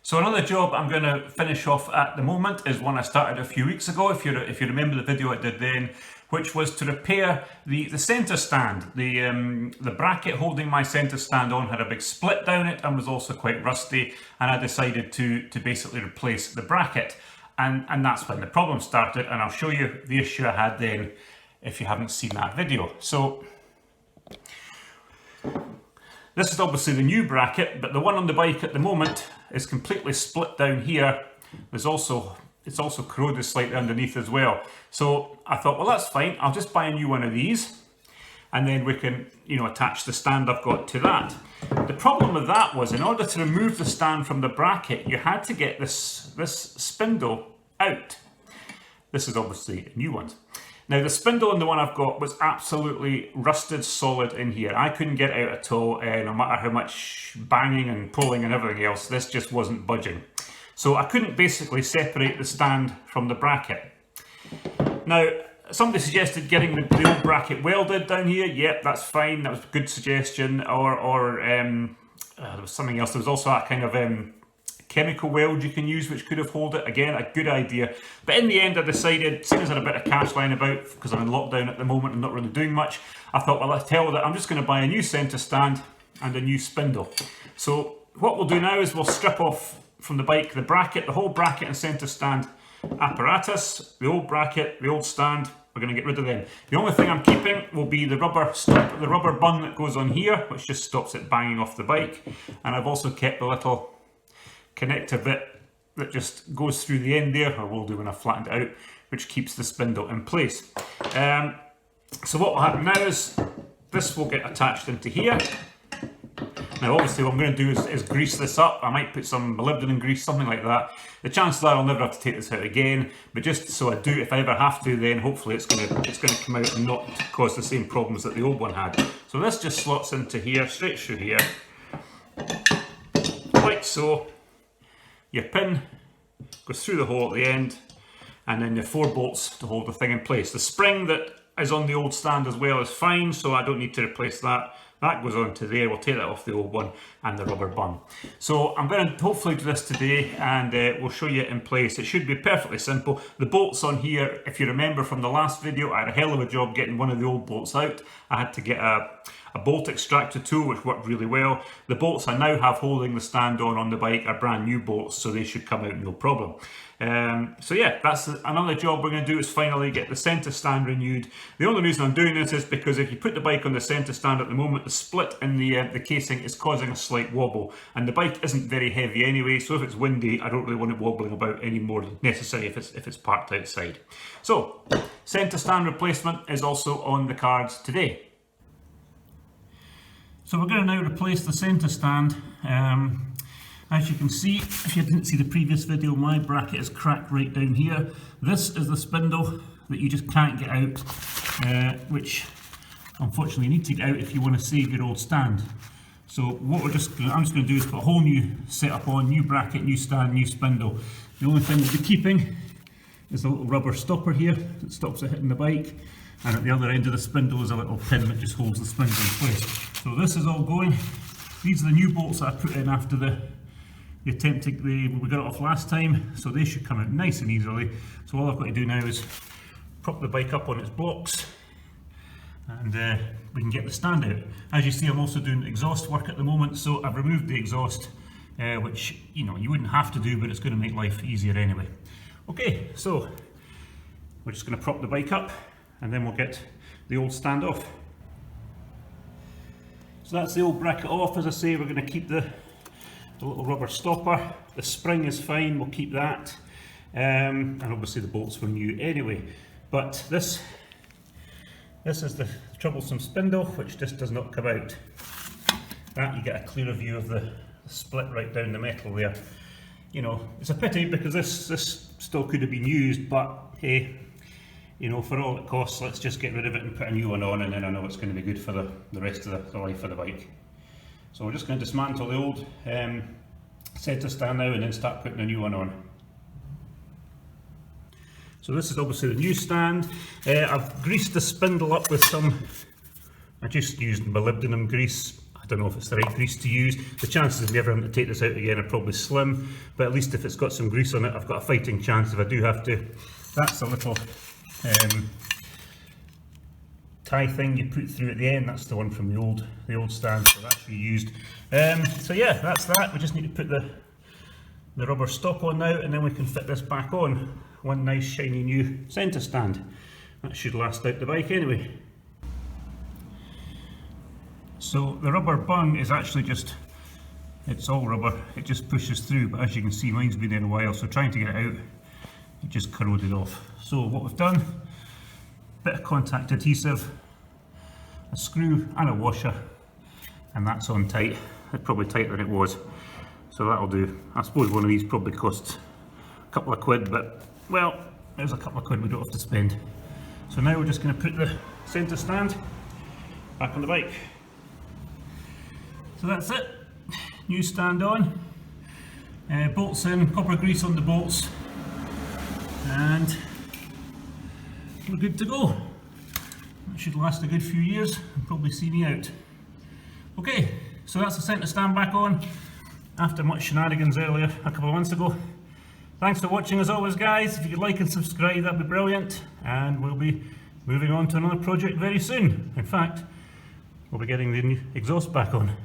So another job I'm going to finish off at the moment is one I started a few weeks ago, if you remember the video I did then, which was to repair the centre stand. The bracket holding my centre stand on had a big split down it and was also quite rusty, and I decided to basically replace the bracket. And that's when the problem started, and I'll show you the issue I had then if you haven't seen that video. So this is obviously the new bracket, but the one on the bike at the moment is completely split down here. It's also corroded slightly underneath as well. So I thought, well, that's fine. I'll just buy a new one of these, and then we can, attach the stand I've got to that. The problem with that was, in order to remove the stand from the bracket, you had to get this spindle out. This is obviously a new one. Now the spindle on the one I've got was absolutely rusted solid in here. I couldn't get it out at all, no matter how much banging and pulling and everything else. This just wasn't budging. So I couldn't basically separate the stand from the bracket. Now, somebody suggested getting the old bracket welded down here. Yep, that's fine. That was a good suggestion. Or there was something else. There was also that kind of chemical weld you can use, which could have held it. Again, a good idea. But in the end, I decided, seeing as I had a bit of cash lying about, because I'm in lockdown at the moment and not really doing much, I thought, well, let's tell that I'm just going to buy a new centre stand and a new spindle. So what we'll do now is we'll strip off from the bike the bracket, the whole bracket and centre stand apparatus, the old bracket, the old stand. We're going to get rid of them. The only thing I'm keeping will be the rubber bung that goes on here, which just stops it banging off the bike. And I've also kept the little connector bit that just goes through the end there, or will do when I've flattened it out, which keeps the spindle in place. So what will happen now is this will get attached into here. Now obviously what I'm going to do is grease this up. I might put some molybdenum grease, something like that. The chances are I'll never have to take this out again, but just so I do, if I ever have to, then hopefully it's going to come out and not cause the same problems that the old one had. So this just slots into here, straight through here, like so. Your pin goes through the hole at the end, and then your 4 bolts to hold the thing in place. The spring that is on the old stand as well is fine, so I don't need to replace that. That goes on to there. We'll take that off the old one, and the rubber bung. So I'm going to hopefully do this today, and we'll show you it in place. It should be perfectly simple. The bolts on here, if you remember from the last video, I had a hell of a job getting one of the old bolts out. I had to get a bolt extractor tool, which worked really well. The bolts I now have holding the stand on the bike are brand new bolts, so they should come out no problem. So yeah, that's another job we're going to do, is finally get the centre stand renewed. The only reason I'm doing this is because if you put the bike on the centre stand at the moment, the split in the casing is causing a slight wobble, and the bike isn't very heavy anyway, so if it's windy I don't really want it wobbling about any more than necessary if it's parked outside. So centre stand replacement is also on the cards today. So we're going to now replace the centre stand. As you can see, if you didn't see the previous video, my bracket is cracked right down here. This is the spindle that you just can't get out, which unfortunately you need to get out if you want to save your old stand. So what I'm just going to do is put a whole new setup on, new bracket, new stand, new spindle. The only thing we'll be keeping is a little rubber stopper here that stops it hitting the bike. And at the other end of the spindle is a little pin that just holds the spindle in place. So this is all going. These are the new bolts that I put in after we got it off last time, so they should come out nice and easily. So all I've got to do now is prop the bike up on its blocks, and we can get the stand out. As you see, I'm also doing exhaust work at the moment, so I've removed the exhaust, which you wouldn't have to do, but it's going to make life easier anyway. Okay, so we're just going to prop the bike up, and then we'll get the old stand off. So that's the old bracket off. As I say, we're going to keep the little rubber stopper. The spring is fine, we'll keep that. And obviously the bolts were new anyway. But this is the troublesome spindle, which just does not come out. That, you get a clearer view of the split right down the metal there. It's a pity because this still could have been used, but hey, for all it costs, let's just get rid of it and put a new one on, and then I know it's going to be good for the rest of the life of the bike. So we're just going to dismantle the old centre stand now and then start putting a new one on. So this is obviously the new stand. I've greased the spindle up with I just used molybdenum grease. I don't know if it's the right grease to use. The chances of me ever having to take this out again are probably slim, but at least if it's got some grease on it, I've got a fighting chance if I do have to. That's a little tie thing you put through at the end. That's the one from the old stand, so that's reused. So yeah, that's that. We just need to put the rubber stop on now, and then we can fit this back on. One nice shiny new centre stand. That should last out the bike anyway. So the rubber bung is actually just, it's all rubber, it just pushes through, but as you can see mine's been there a while, so trying to get it out, it just corroded off. So what we've done, bit of contact adhesive, a screw and a washer, and that's on tight. It's probably tighter than it was, so that'll do. I suppose one of these probably costs a couple of quid, but well, there's a couple of quid we don't have to spend. So now we're just going to put the centre stand back on the bike. So that's it, new stand on, bolts in, copper grease on the bolts, and we're good to go. That should last a good few years and probably see me out. Okay, so that's the centre stand back on after much shenanigans earlier a couple of months ago. Thanks for watching as always, guys. If you could like and subscribe, that'd be brilliant, and we'll be moving on to another project very soon. In fact, we'll be getting the new exhaust back on.